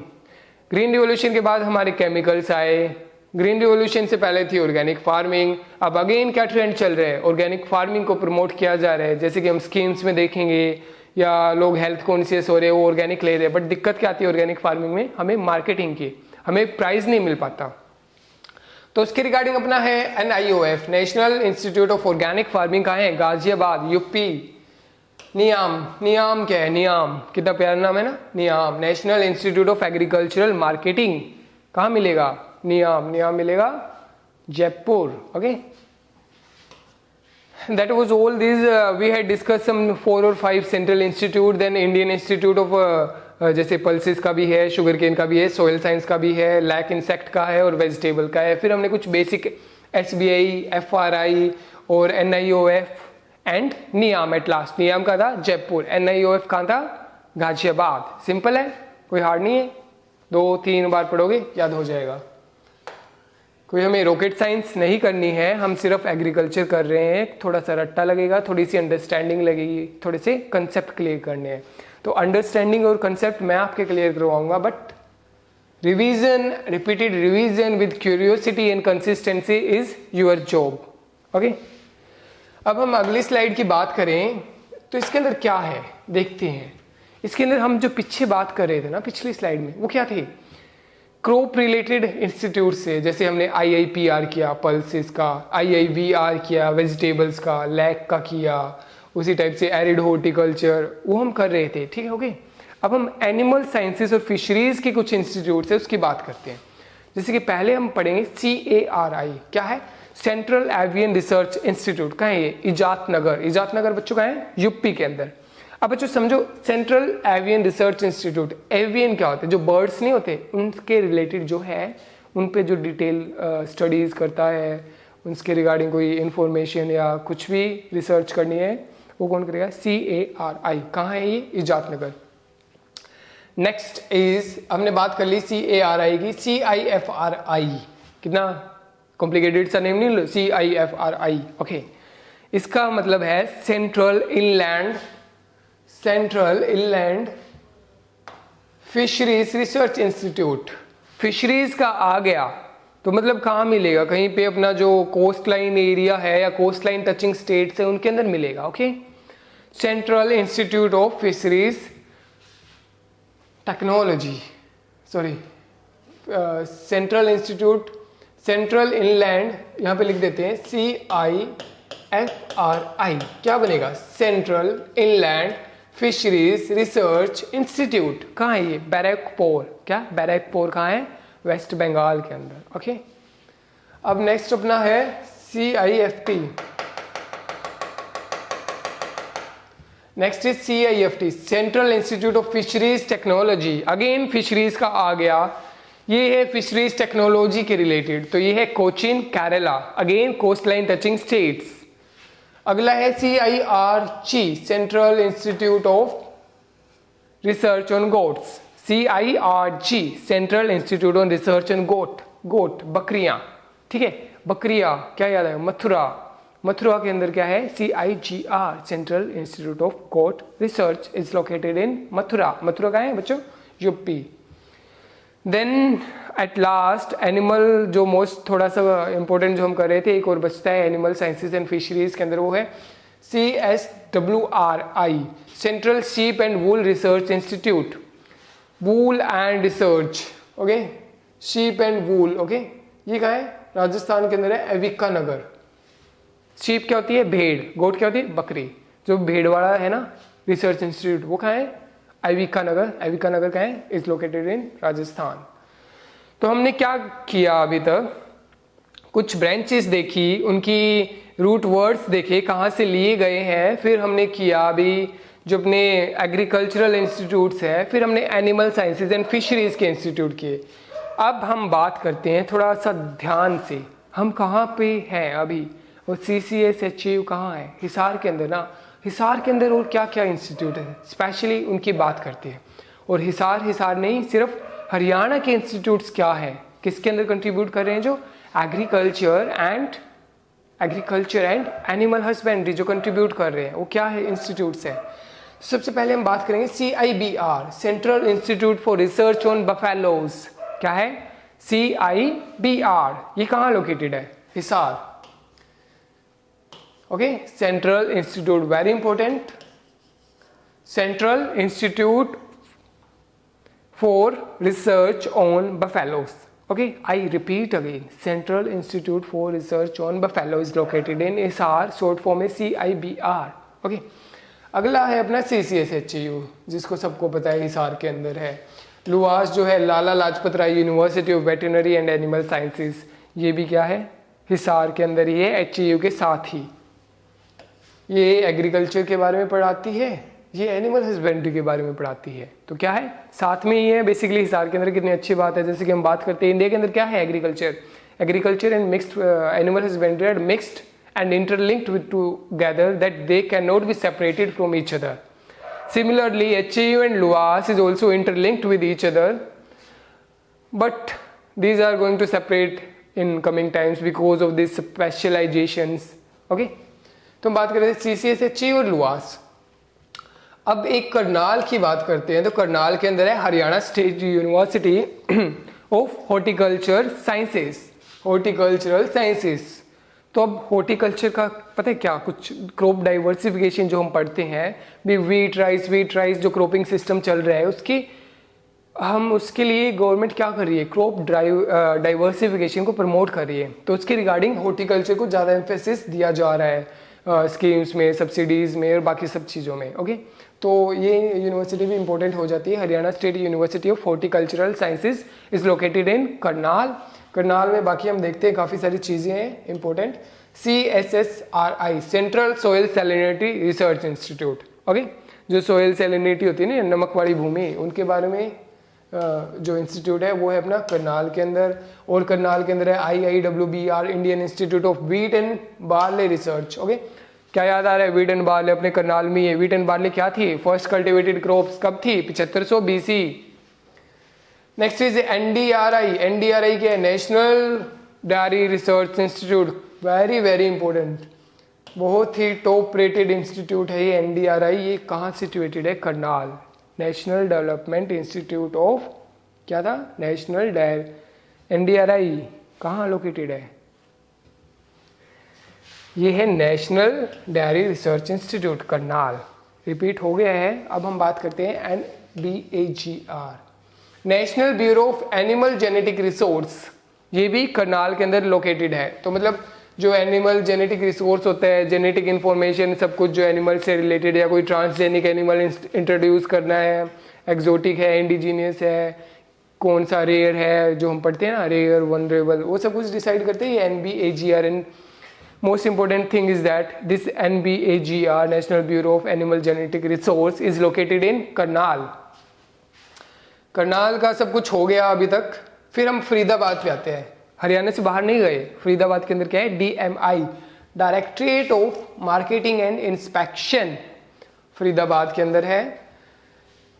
ग्रीन रिवॉल्यूशन के बाद हमारे केमिकल्स आए, ग्रीन रिवॉल्यूशन से पहले थी ऑर्गेनिक फार्मिंग। अब अगेन क्या ट्रेंड चल रहा है? ऑर्गेनिक फार्मिंग को प्रमोट किया जा रहा है। जैसे कि हम स्कीम्स में देखेंगे, या लोग हेल्थ कॉन्शियस हो रहे हैं, वो ऑर्गेनिक ले रहे हैं। बट दिक्कत क्या आती है ऑर्गेनिक फार्मिंग में? हमें मार्केटिंग की, हमें प्राइस नहीं मिल पाता। तो उसके रिगार्डिंग अपना है NIOF, national Institute of organic farming का है गाजियाबाद, UP। नियाम, नियाम क्या है? नियाम, कितना प्यारा नाम है ना, NIAM, National Institute of Agricultural Marketing. कहाँ मिलेगा? नियाम। नियाम मिलेगा Jaipur. Okay, that was all. These we had discussed some 4 or 5 central institute, then Indian Institute of जैसे पल्सेस का भी है, शुगर केन का भी है, सोयल साइंस का भी है, लैक इंसेक्ट का है और वेजिटेबल का है. फिर हमने कुछ बेसिक SBI, FRI और NIOF and NIAM. At last NIAM का था जयपुर, NIOF कहाँ था? गाजियाबाद. सिंपल है, कोई हार्ड नहीं है, 2-3 बार पढ़ोगे याद हो जाएगा. कोई हमें रॉकेट साइंस नहीं करनी है, हम सिर्फ एग्रीकल्चर कर रहे हैं. थोड़ा सा रट्टा लगेगा, थोड़ी सी अंडरस्टैंडिंग लगेगी, थोड़े से कंसेप्ट क्लियर करने हैं. तो अंडरस्टैंडिंग और कंसेप्ट मैं आपके क्लियर करवाऊंगा, but revision, repeated revision with curiosity and consistency is your job. Okay, अब हम अगली स्लाइड की बात करें तो इसके अंदर क्या है देखते हैं. इसके अंदर हम जो पीछे बात कर रहे थे ना पिछली स्लाइड में, वो क्या थी? क्रॉप रिलेटेड इंस्टीट्यूट से, जैसे हमने IIPR किया पल्सेस का, IIVR किया वेजिटेबल्स का, लैक का किया, उसी टाइप से एरिड हॉर्टिकल्चर, वो हम कर रहे थे. ठीक है, ओके. अब हम एनिमल साइंसेस और फिशरीज के कुछ इंस्टीट्यूट है उसकी बात करते हैं. जैसे कि पहले हम पढ़ेंगे CARI. क्या है? Central avian research institute. कहाँ है ये? इजात नगर. इजात नगर बच्चों का है यूपी के अंदर. अब बच्चों समझो, central avian research institute, avian क्या होते हैं? जो बर्ड्स नहीं होते उनके रिलेटेड जो है, उन पे जो डिटेल स्टडीज करता है, उसके रिगार्डिंग कोई इंफॉर्मेशन या कुछ भी रिसर्च करनी है, वो कौन करेगा? CARI. कहाँ है ये? इजात नगर. नेक्स्ट इज, हमने बात कर ली CARI की. CIFRI, कितना कॉम्प्लिकेटेड सा नेम नहीं लो, CIFRI. ओके, इसका मतलब है central inland fisheries research institute. Fisheries का आ गया तो मतलब कहाँ मिलेगा? कहीं पे अपना जो कोस्ट लाइन एरिया है या कोस्ट लाइन टचिंग स्टेट्स है उनके अंदर मिलेगा. Okay, central institute of fisheries technology, sorry central inland, यहाँ पे लिख देते हैं CIFRI. क्या बनेगा? Central inland fisheries research institute. कहाँ है ये? बैरकपुर. क्या? बैरकपुर कहाँ है? वेस्ट बंगाल के अंदर. ओके, अब नेक्स्ट अपना है CIFT. Next is CIFT, central institute of fisheries technology. Again fisheries का आ गया, ये है फिशरीज टेक्नोलॉजी के रिलेटेड. तो ये है Cochin, Kerala. Again coast line touching states. अगला है CIRG, Central institute of Research on Goats. CIRG, Central Institute on Research on Goat, बकरियां. ठीक है, बकरियां क्या याद है? मथुरा के अंदर क्या है? CIGR, central institute of goat research is located in Mathura. कहाँ है बच्चों? UP. Then at last animal, जो मोस्ट थोड़ा सा इंपॉर्टेंट जो हम कर रहे थे, एक और बचता है एनिमल साइंसेज एंड फिशरीज के अंदर, वो है CSWRI, central sheep and wool research institute. Wool and research. Okay, sheep and wool. Okay, ये कहाँ है? राजस्थान के अंदर है, अविका नगर. शीप क्या होती है? भेड़. गोट क्या होती है? बकरी. जो भेड़वाड़ा है ना रिसर्च इंस्टीट्यूट, वो कहाँ है? अविका नगर कहाँ है? इज लोकेटेड इन राजस्थान. तो हमने क्या किया अभी तक? कुछ ब्रांचेस देखी, उनकी रूट वर्ड्स देखे कहाँ से लिए गए हैं. फिर हमने किया अभी जो अपने एग्रीकल्चरल इंस्टीट्यूट्स हैं, फिर हमने एनिमल साइंसेज एंड फिशरीज के इंस्टीट्यूट किए. अब हम बात करते हैं थोड़ा सा ध्यान से, हम कहाँ पे हैं अभी, और CCSHU कहाँ है? हिसार के अंदर ना. हिसार के अंदर और क्या क्या इंस्टीट्यूट है स्पेशली उनकी बात करते हैं. और हिसार नहीं, सिर्फ हरियाणा के इंस्टीट्यूट्स क्या है, किसके अंदर कंट्रीब्यूट कर रहे हैं? जो एग्रीकल्चर एंड एनिमल हस्बेंड्री जो कंट्रीब्यूट कर रहे हैं, वो क्या है? इंस्टीट्यूट्स हैं. सबसे पहले हम बात करेंगे CIBR, central institute for research on buffaloes. क्या है? CIBR. ये कहाँ लोकेटेड है? Hisar. Okay, central institute, very important. Central institute for research on buffaloes. Okay, I repeat again, central institute for research on buffalo is located in Hisar, short form है CIBR. ओके, अगला है अपना CCSHU, जिसको सबको पता है हिसार के अंदर है. लुआस जो है Lala Lajpat Rai University of Veterinary and Animal Sciences, ये भी क्या है? हिसार के अंदर ही है, HAU के साथ ही। ये एग्रीकल्चर के बारे में पढ़ाती है, ये एनिमल हस्बेंड्री के बारे में पढ़ाती है। तो क्या है, साथ में ही है बेसिकली। हिसार के अंदर कितनी अच्छी बात है, जैसे कि हम बात करते हैं इंडिया के अंदर क्या है, agriculture and mixed animal husbandry are mixed and interlinked with together that they cannot be separated from each other. Similarly, HAU and LUAS is also interlinked with each other, but these are going to separate in coming times because of these specializations. Okay, तो हम बात कर रहे थे CCS, HAU और LUAS। अब एक करनाल की बात करते हैं। तो करनाल के अंदर है Haryana state university of horticulture sciences, horticultural sciences. तो अब हॉर्टिकल्चर का पता है क्या, कुछ क्रॉप डाइवर्सिफिकेशन जो हम पढ़ते हैं भी, वीट राइस जो क्रॉपिंग सिस्टम चल रहा है उसके लिए गवर्नमेंट क्या कर रही है, क्रॉप डाइवर्सिफिकेशन को प्रमोट कर रही है। तो उसके रिगार्डिंग हॉर्टिकल्चर को ज़्यादा एम्फेसिस दिया जा रहा है स्कीम्स में, सब्सिडीज़ में और बाकी सब चीज़ों में। ओके, तो ये यूनिवर्सिटी भी इंपॉर्टेंट हो जाती है। Haryana state university of horticultural sciences is located in Karnal. Karnal में बाकी हम देखते हैं काफ़ी सारी चीज़ें हैं important. CSSRI, central soil salinity research institute. Okay, जो सोयल सैलिनिटी होती है ना, नमक वाली भूमि, उनके बारे में जो इंस्टीट्यूट है वो है अपना करनाल के अंदर। और करनाल के अंदर है IIWBR, Indian institute of wheat and barley research. Okay, क्या याद आ रहा है, व्हीट एंड बार्ले अपने करनाल में ही है। व्हीट एंड बार्ले क्या थी, फर्स्ट कल्टिवेटेड क्रॉप्स कब थी, 7500 BC। नेक्स्ट इज NDRI क्या है, national diary research institute, very very important, बहुत ही टॉप रेटेड इंस्टीट्यूट है ये NDRI। ये कहाँ सिचुएटेड है, Karnal, national development institute of क्या था, नेशनल डायरी। NDRI कहाँ लोकेटेड है, ये है national diary research institute Karnal. Repeat हो गया है। अब हम बात करते हैं NBAGR, national bureau of animal genetic resource. ये भी करनाल के अंदर लोकेटेड है। तो मतलब जो एनिमल जेनेटिक रिसोर्स होता है, जेनेटिक इन्फॉर्मेशन, सब कुछ जो एनिमल से रिलेटेड, या कोई ट्रांसजेनिक एनिमल इंट्रोड्यूस करना है, एक्जोटिक है, इंडिजीनियस है, कौन सा रेयर है, जो हम पढ़ते हैं ना, रेयर, वनरेबल, वो सब कुछ डिसाइड करते हैं NBAGR। And most important thing is that this NBAGR, national bureau of animal genetic resource, is located इन करनाल। करनाल का सब कुछ हो गया अभी तक। फिर हम फरीदाबाद पे आते हैं। हरियाणा से बाहर नहीं गए। फरीदाबाद के अंदर क्या है, DMI, directorate of marketing and inspection, Faridabad के अंदर है।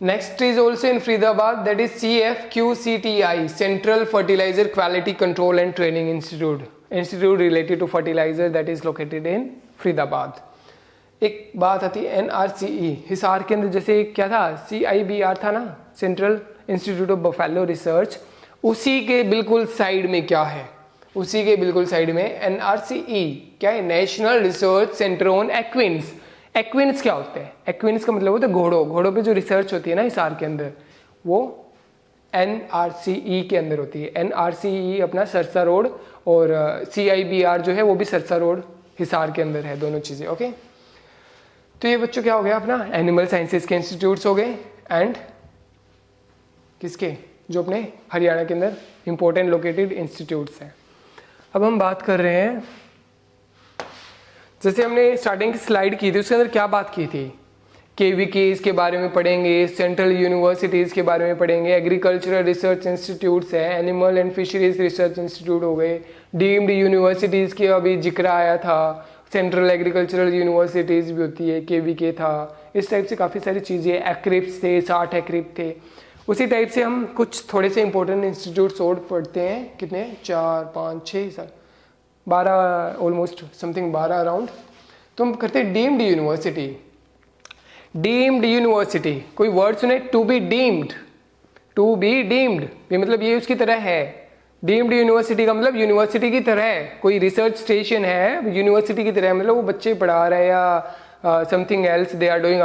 Next is also in Faridabad, that is CFQCTI, central fertiliser quality control and training institute related to fertiliser, that is located in Faridabad. एक बात आती है NRCE, हिसार के अंदर जैसे क्या था, CIBR था ना, central institute of buffalo research, उसी के बिल्कुल साइड में क्या है, उसी के बिल्कुल साइड में NRCE क्या है, नेशनल रिसर्च सेंटर ऑन एक्विन्स। एक्विन्स क्या होते हैं, एक्विन्स का मतलब होता है घोड़ों पे जो रिसर्च होती है ना हिसार के अंदर, वो NRCE के अंदर होती है। NRCE अपना सरसा रोड, और CIBR जो है वो भी सरसा रोड हिसार के अंदर है, दोनों चीज़ें। ओके, तो ये बच्चों क्या हो गया, अपना एनिमल साइंसेज के इंस्टीट्यूट्स हो गए, एंड किसके, जो अपने हरियाणा के अंदर इंपॉर्टेंट लोकेटेड इंस्टीट्यूट्स हैं। अब हम बात कर रहे हैं, जैसे हमने स्टार्टिंग की स्लाइड की थी उसके अंदर क्या बात की थी, KVKs के बारे में पढ़ेंगे, सेंट्रल यूनिवर्सिटीज़ के बारे में पढ़ेंगे, एग्रीकल्चरल रिसर्च इंस्टीट्यूट्स है, animal and fisheries research institute हो गए, डीम्ड यूनिवर्सिटीज़ के अभी जिक्र आया था, सेंट्रल एग्रीकल्चरल यूनिवर्सिटीज़ भी होती है, KVK था, इस टाइप से काफ़ी सारी चीज़ें, एक्रिप्स थे, 60 एक्रिप थे। उसी टाइप से हम कुछ थोड़े से इंपॉर्टेंट इंस्टीट्यूट्स और पढ़ते हैं, कितने, 4, 5, 6, 12, ऑलमोस्ट समथिंग 12 अराउंड। तो हम करते हैं डीम्ड यूनिवर्सिटी। डीम्ड यूनिवर्सिटी, कोई वर्ड सुने, टू बी डीम्ड, ये मतलब ये उसकी तरह है। डीम्ड यूनिवर्सिटी का मतलब यूनिवर्सिटी की तरह है, कोई रिसर्च स्टेशन है यूनिवर्सिटी की तरह, मतलब वो बच्चे पढ़ा रहे हैं या something else they are doing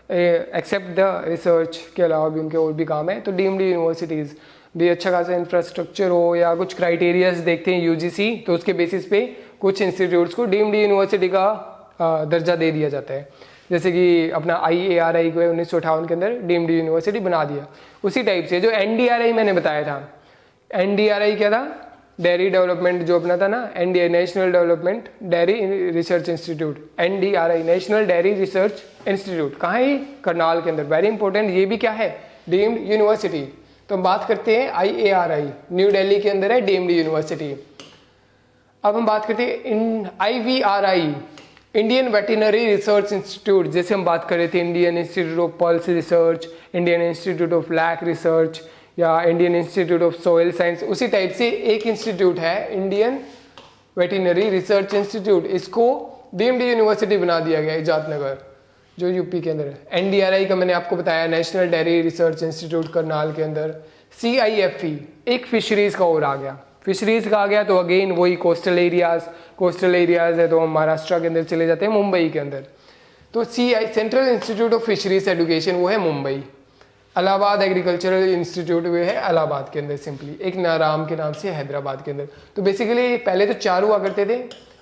except the research के अलावा भी उनके और भी काम है। तो डीम्ड यूनिवर्सिटीज़ भी अच्छा खासा इंफ्रास्ट्रक्चर हो या कुछ क्राइटेरियाज देखते हैं UGC, तो उसके बेसिस पे कुछ इंस्टीट्यूट्स को डीम्ड यूनिवर्सिटी का दर्जा दे दिया जाता है। जैसे कि अपना IARI को 1958 के अंदर डीम्ड यूनिवर्सिटी बना दिया। उसी टाइप से जो NDRI मैंने बताया था, NDRI क्या था, डेयरी डेवलपमेंट जो अपना था ना, NDA national development dairy research institute, NDRI national dairy research institute, कहाँ है? करनाल के अंदर, वेरी इंपॉर्टेंट। ये भी क्या है? Deemed university. तो हम बात करते हैं IARI, न्यू दिल्ली के अंदर है, डीम्ड यूनिवर्सिटी। अब हम बात करते हैं IVRI, Indian Veterinary Research Institute, जैसे हम बात कर रहे थे Indian institute of pulse Research, Indian institute of Lac Research या Indian institute of Soil Science, उसी टाइप से एक इंस्टीट्यूट है इंडियन वेटरनरी रिसर्च इंस्टीट्यूट। इसको डीम्ड यूनिवर्सिटी बना दिया गया है इजादनगर, जो यूपी के अंदर है। NDRI का मैंने आपको बताया, national dairy research institute Karnal के अंदर। CIFE एक फिशरीज का और आ गया, फिशरीज का आ गया तो अगेन वही कोस्टल एरियाज है, तो हम महाराष्ट्र के अंदर चले जाते हैं, मुंबई के अंदर। तो central institute of fisheries education वो है मुंबई। इलाहाबाद एग्रीकल्चरल इंस्टीट्यूट वो है इलाहाबाद के अंदर, सिंपली एक नाराम के नाम से हैदराबाद के अंदर। तो बेसिकली पहले तो 4 हुआ करते थे,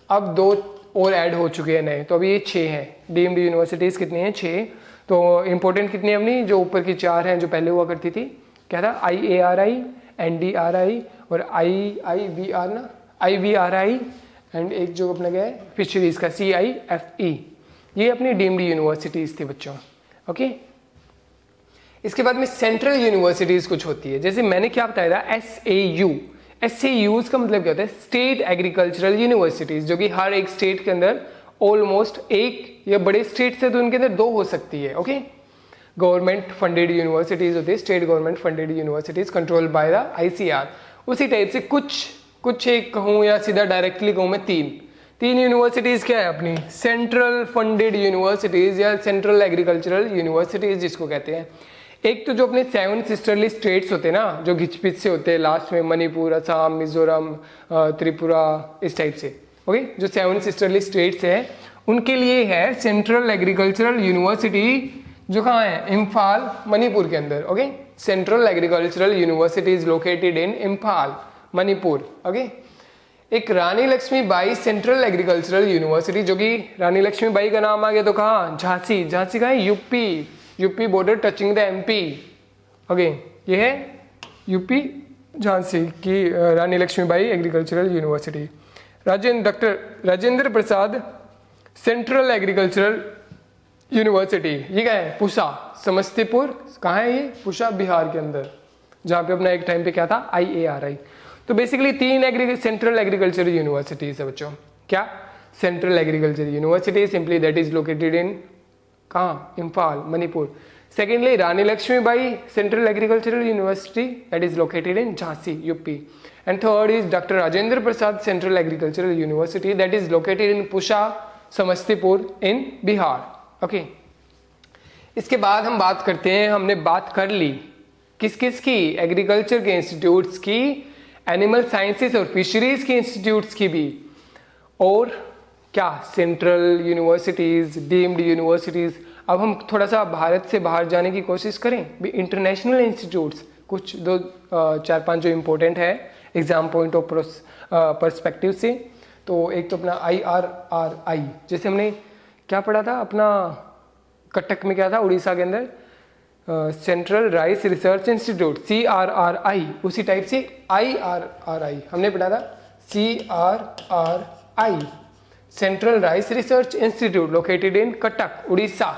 अब 2 और ऐड हो चुके हैं नए, तो अभी ये 6 हैं। डीम्ड यूनिवर्सिटीज़ कितनी हैं? 6। तो इंपॉर्टेंट कितनी है अपनी? जो ऊपर की 4 हैं, जो पहले हुआ करती थी, क्या था? IARI, NDRI और IVR ना, IVRI एंड एक जो अपना गया है फिशरीज का CIFE। ये अपनी डीम्ड यूनिवर्सिटीज़ थी बच्चों, ओके। इसके बाद में सेंट्रल यूनिवर्सिटीज़ कुछ होती है, जैसे मैंने क्या बताया था, SAUs का मतलब क्या होता है? स्टेट एग्रीकल्चरल यूनिवर्सिटीज़, जो कि हर एक स्टेट के अंदर ऑलमोस्ट एक या बड़े स्टेट से तो उनके अंदर 2 हो सकती है, ओके। गवर्नमेंट फंडेड यूनिवर्सिटीज़ होती है, state government funded universities control by the ICR। उसी टाइप से कुछ एक कहूँ या सीधा डायरेक्टली कहूँ मैं, 3 यूनिवर्सिटीज़ क्या है अपनी? सेंट्रल फंडेड यूनिवर्सिटीज़ या सेंट्रल एग्रीकल्चरल यूनिवर्सिटीज़ जिसको कहते हैं। एक तो जो अपने 7 सिस्टरली स्टेट्स होते हैं ना, जो घिचपिच से होते हैं लास्ट में, मणिपुर, असम, मिजोरम, त्रिपुरा, इस टाइप से, ओके। जो 7 सिस्टरली स्टेट्स हैं उनके लिए है सेंट्रल एग्रीकल्चरल यूनिवर्सिटी, जो कहाँ है? इम्फाल, मणिपुर के अंदर, okay. Central Agricultural university is located in Imphal, Manipur, okay. एक रानी लक्ष्मीबाई सेंट्रल एग्रीकल्चरल यूनिवर्सिटी, जो कि रानी लक्ष्मीबाई का नाम आ गया तो कहाँ? झांसी। झांसी कहाँ है? UP border touching the MP, okay. ये है यूपी झांसी की Rani Lakshmibai Agricultural University. Doctor Rajendra Prasad Central Agricultural University, ये क्या है? पूसा, समस्तीपुर, कहाँ है ये? पूसा, बिहार के अंदर, जहाँ पे अपना एक टाइम पे क्या था? IARI। तो बेसिकली 3 सेंट्रल एग्रीकल्चरल यूनिवर्सिटीज है बच्चों। क्या? Central Agriculture University, simply that is located in कहाँ? Imphal, Manipur. Secondly Rani Lakshmibai Central Agricultural University, that is located in Jhansi, UP. And third is Doctor Rajendra Prasad Central Agricultural University, that is located in Pusa, Samastipur in Bihar, okay. इसके बाद हम बात करते हैं, हमने बात कर ली किस किस की? एग्रीकल्चर के इंस्टीट्यूट्स की, एनिमल साइंसेस और फिशरीज के इंस्टीट्यूट्स की भी, और क्या? Central universities, deemed universities. अब हम थोड़ा सा भारत से बाहर जाने की कोशिश करें, भी इंटरनेशनल इंस्टीट्यूट्स कुछ 4-5 जो इम्पोर्टेंट है एग्जाम पॉइंट ऑफ पर्सपेक्टिव से। तो एक तो अपना IRRI, जैसे हमने क्या पढ़ा था अपना कटक में, क्या था उड़ीसा के अंदर, central rice research institute, CRRI। उसी टाइप से IRRI हमने पढ़ा था, CRRI central rice research institute located in Cuttack, Orissa.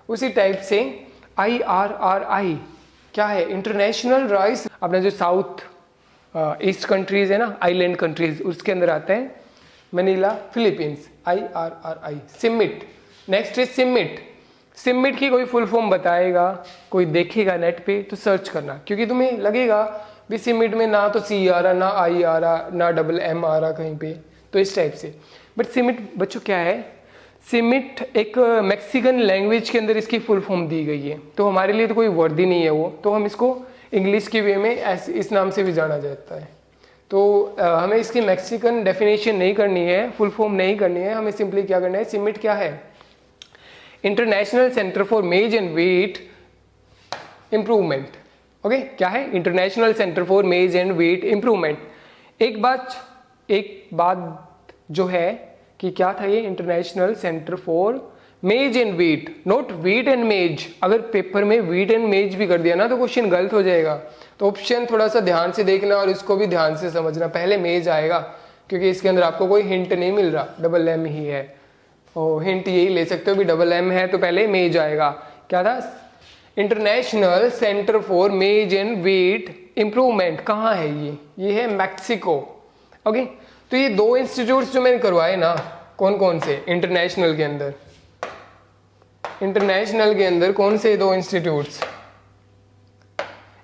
उसी टाइप से IRRI क्या है? इंटरनेशनल राइस, अपना जो साउथ ईस्ट कंट्रीज है ना, आइलैंड कंट्रीज, उसके अंदर आते हैं। Manila, Philippines, IRRI। CIMMYT, next is CIMMYT की कोई फुल फॉर्म बताएगा, कोई देखेगा नेट पे तो सर्च करना, क्योंकि तुम्हें लगेगा भी सिमिट में ना तो C आ रहा, ना I आ रहा, ना MM आ रहा कहीं पे, तो इस टाइप से। बट सिमिट बच्चों क्या है? सिमिट एक मैक्सिकन लैंग्वेज के अंदर इसकी फुल फॉर्म दी गई है, तो हमारे लिए तो कोई वर्ड ही नहीं है वो, तो हम इसको इंग्लिश के वे में इस नाम से भी जाना जाता है। तो हमें इसकी मैक्सिकन डेफिनेशन नहीं करनी है, फुल फॉर्म नहीं करनी है, हमें सिंपली क्या करना है? सिमिट क्या है? इंटरनेशनल सेंटर फॉर मेज एंड वेट इम्प्रूवमेंट, ओके। क्या है? इंटरनेशनल सेंटर फॉर मेज एंड वेट इम्प्रूवमेंट। एक बात जो है कि क्या था ये? इंटरनेशनल सेंटर फॉर मेज and wheat, not wheat and मेज। अगर पेपर में वीट एंड मेज भी कर दिया ना तो क्वेश्चन गलत हो जाएगा। तो ऑप्शन थोड़ा सा ध्यान से देखना और इसको भी ध्यान से समझना। पहले मेज आएगा क्योंकि इसके अंदर आपको कोई हिंट नहीं मिल रहा, डबल एम ही है, और हिंट यही ले सकते हो भी डबल एम है तो पहले मेज आएगा। क्या था? इंटरनेशनल सेंटर फॉर मेज एंड वीट इम्प्रूवमेंट। कहाँ है ये है मैक्सिको। ओके, तो ये दो इंस्टीट्यूट्स जो मैंने करवाए ना, कौन कौन से इंटरनेशनल के अंदर, इंटरनेशनल के अंदर कौन से दो इंस्टीट्यूट्स,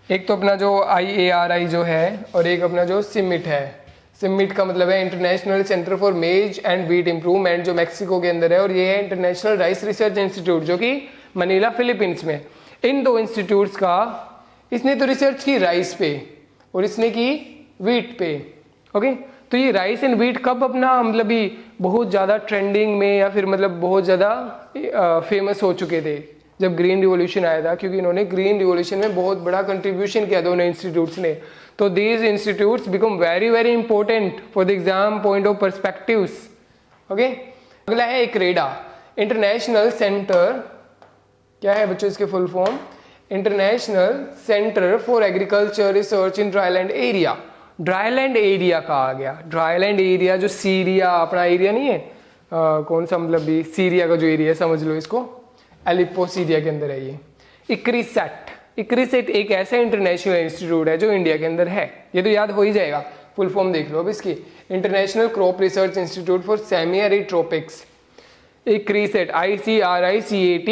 एक तो अपना जो IARI जो है और एक अपना जो सिमिट है। सिमिट का मतलब है इंटरनेशनल सेंटर फॉर मेज एंड वीट इम्प्रूवमेंट, जो मैक्सिको के अंदर है, और ये है इंटरनेशनल राइस रिसर्च इंस्टीट्यूट जो कि मनीला फिलीपींस में। इन दो इंस्टीट्यूट्स का, इसने तो रिसर्च की राइस पे और इसने की वीट पे। ओके, तो ये राइस एंड वीट कब अपना मतलब ये बहुत ज़्यादा ट्रेंडिंग में या फिर मतलब बहुत ज़्यादा फेमस हो चुके थे जब ग्रीन रिवॉल्यूशन आया था, क्योंकि इन्होंने ग्रीन रिवॉल्यूशन में बहुत बड़ा कंट्रीब्यूशन किया दोनों इंस्टीट्यूट्स ने। तो these institutes become very very important for the exam point of perspectives. Okay, अगला है इक्रेडा, इंटरनेशनल सेंटर, क्या है बच्चों इसके full form? International centre for agriculture research in dryland area. Dryland area का आ गया, ड्राईलैंड एरिया जो सीरिया अपना एरिया नहीं है, कौन सा मतलब भी सीरिया का जो एरिया है समझ लो इसको, एलिपो सीरिया के अंदर है ये। इक्रिसेट, इक्रिसेट एक ऐसा इंटरनेशनल इंस्टीट्यूट है जो इंडिया के अंदर है, ये तो याद हो ही जाएगा, फुल फॉर्म देख लो अब इसकी, International Crop Research Institute for Semi Arid Tropics. ICRISAT ICRICAT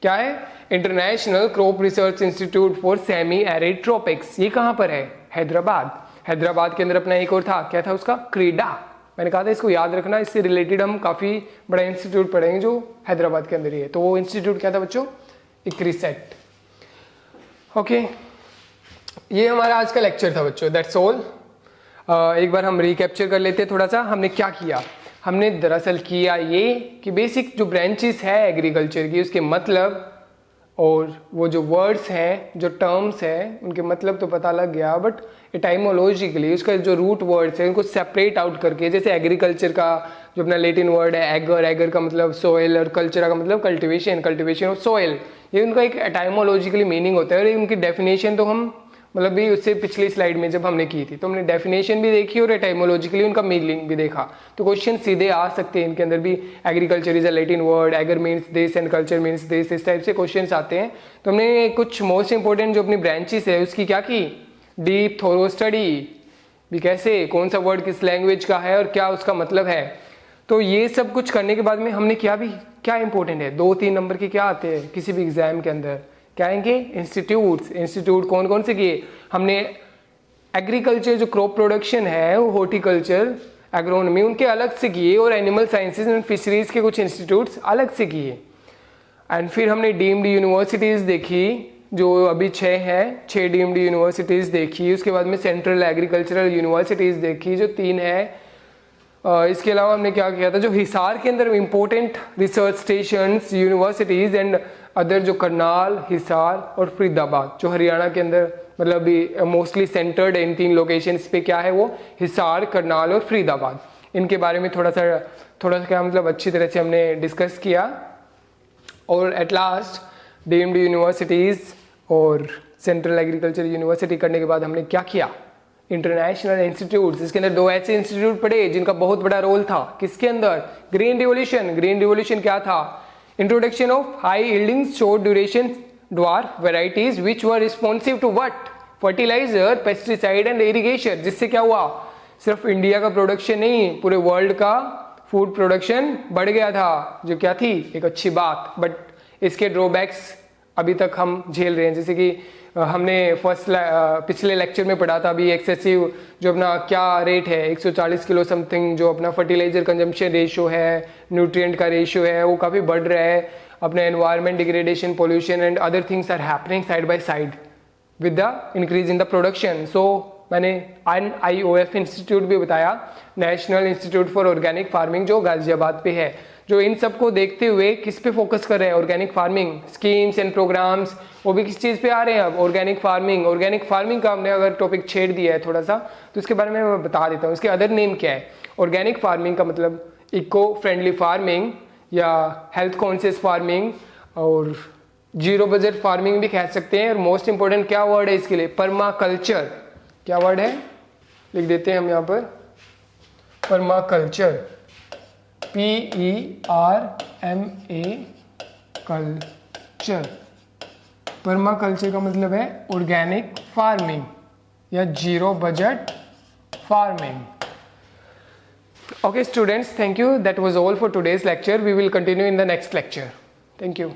क्या है? International Crop Research Institute for Semi Arid Tropics. ये कहाँ पर है? हैदराबाद। हैदराबाद के अंदर अपना एक और था, क्या था उसका? क्रीडा। मैंने कहा था इसको याद रखना, इससे रिलेटेड हम काफ़ी बड़ा इंस्टीट्यूट पढ़ेंगे जो हैदराबाद के अंदर ही है। तो वो इंस्टीट्यूट क्या था बच्चों? इक्रिसेट। ओके, ये हमारा आज का लेक्चर था बच्चों, दैट्स ऑल। एक बार हम रिकैप्चर कर लेते हैं थोड़ा सा, हमने क्या किया। हमने दरअसल किया ये कि बेसिक जो ब्रांचेस है एग्रीकल्चर की, उसके मतलब और वो जो वर्ड्स हैं, जो टर्म्स हैं, उनके मतलब तो पता लग गया, बट एटाइमोलॉजिकली उसका जो रूट वर्ड्स हैं उनको सेपरेट आउट करके, जैसे एग्रीकल्चर का जो अपना लैटिन वर्ड है एगर, एगर का मतलब सोइल, और कल्चर का मतलब कल्टिवेशन, कल्टिवेशन ऑफ सोइल, ये उनका एक एटाइमोलॉजिकली मीनिंग होता है। और उनकी डेफिनेशन तो हम मतलब भी उससे पिछली स्लाइड में जब हमने की थी तो हमने डेफिनेशन भी देखी और एटाइमोलॉजिकली उनका मीनिंग भी देखा। तो क्वेश्चन सीधे आ सकते हैं इनके अंदर भी, agriculture is a Latin word, ager means this and culture means this, इस टाइप से क्वेश्चंस आते हैं। तो हमने कुछ मोस्ट इंपॉर्टेंट जो अपनी ब्रांचेस है उसकी क्या की, डीप थोरो स्टडी भी, कैसे कौन सा वर्ड किस लैंग्वेज का है और क्या उसका मतलब है। तो ये सब कुछ करने के बाद में हमने क्या इंपॉर्टेंट है, 2-3 नंबर के क्या आते हैं किसी भी एग्जाम के अंदर, क्या आएंगे? इंस्टीट्यूट कौन कौन से किए हमने? एग्रीकल्चर जो क्रॉप प्रोडक्शन है, वो हॉर्टिकल्चर, एग्रोनॉमी, उनके अलग से किए, और एनिमल साइंसेज एंड फिशरीज के कुछ इंस्टीट्यूट्स अलग से किए। एंड फिर हमने डीम्ड यूनिवर्सिटीज देखी जो अभी 6 हैं, 6 डीम्ड यूनिवर्सिटीज देखी। उसके बाद में सेंट्रल एग्रीकल्चरल यूनिवर्सिटीज देखी जो 3 है। इसके अलावा हमने क्या किया था, जो हिसार के अंदर important research stations, universities and other, जो करनाल, हिसार और फरीदाबाद जो हरियाणा के अंदर मतलब भी मोस्टली सेंटर्ड है इन 3 लोकेशंस पे, क्या है वो? हिसार, करनाल और फरीदाबाद। इनके बारे में थोड़ा सा क्या मतलब अच्छी तरह से हमने डिस्कस किया। और एट लास्ट डीम्ड यूनिवर्सिटीज़ और सेंट्रल एग्रीकल्चर यूनिवर्सिटी करने के बाद हमने क्या किया? International institutes. इसके अंदर 2 ऐसे इंस्टीट्यूट पढ़े जिनका बहुत बड़ा रोल था किसके अंदर? Green revolution. ग्रीन रिवॉल्यूशन क्या था? Introduction of high yielding short duration dwarf varieties which were responsive to what? Fertilizer, pesticide and irrigation. जिससे क्या हुआ? सिर्फ इंडिया का प्रोडक्शन नहीं, पूरे वर्ल्ड का फूड प्रोडक्शन बढ़ गया था, जो क्या थी एक अच्छी बात। बट इसके ड्रॉबैक्स अभी तक हम झेल रहे हैं, जैसे कि हमने पिछले लेक्चर में पढ़ा था अभी एक्सेसिव जो अपना क्या रेट है 140 किलो समथिंग, जो अपना फर्टिलाइजर कंजम्पशन रेशियो है, न्यूट्रिएंट का रेशियो है, वो काफ़ी बढ़ रहा है। अपने environment degradation, pollution and other things are happening side by side with the increase in the production. So मैंने NIOF इंस्टीट्यूट भी बताया, national institute for organic farming, जो गाजियाबाद पे है, जो इन सबको देखते हुए किस पे फोकस कर रहे हैं? Organic farming schemes and programmes, वो भी किस चीज़ पे आ रहे हैं अब? Organic farming. ऑर्गेनिक फार्मिंग का हमने अगर टॉपिक छेड़ दिया है थोड़ा सा तो उसके बारे में मैं बता देता हूँ। इसके अदर नेम क्या है? ऑर्गेनिक फार्मिंग का मतलब इको फ्रेंडली फार्मिंग, या हेल्थ कॉन्शियस फार्मिंग और जीरो बजट फार्मिंग भी कह सकते हैं। और मोस्ट इंपॉर्टेंट क्या वर्ड है इसके लिए, पर्माकल्चर। क्या वर्ड है, लिख देते हैं हम यहाँ पर, पर्माकल्चर, PERMA कल्चर। पर्माकल्चर का मतलब है ऑर्गेनिक फार्मिंग या zero budget farming. Okay students, thank you. That was all for today's lecture. We will continue in the next lecture. Thank you.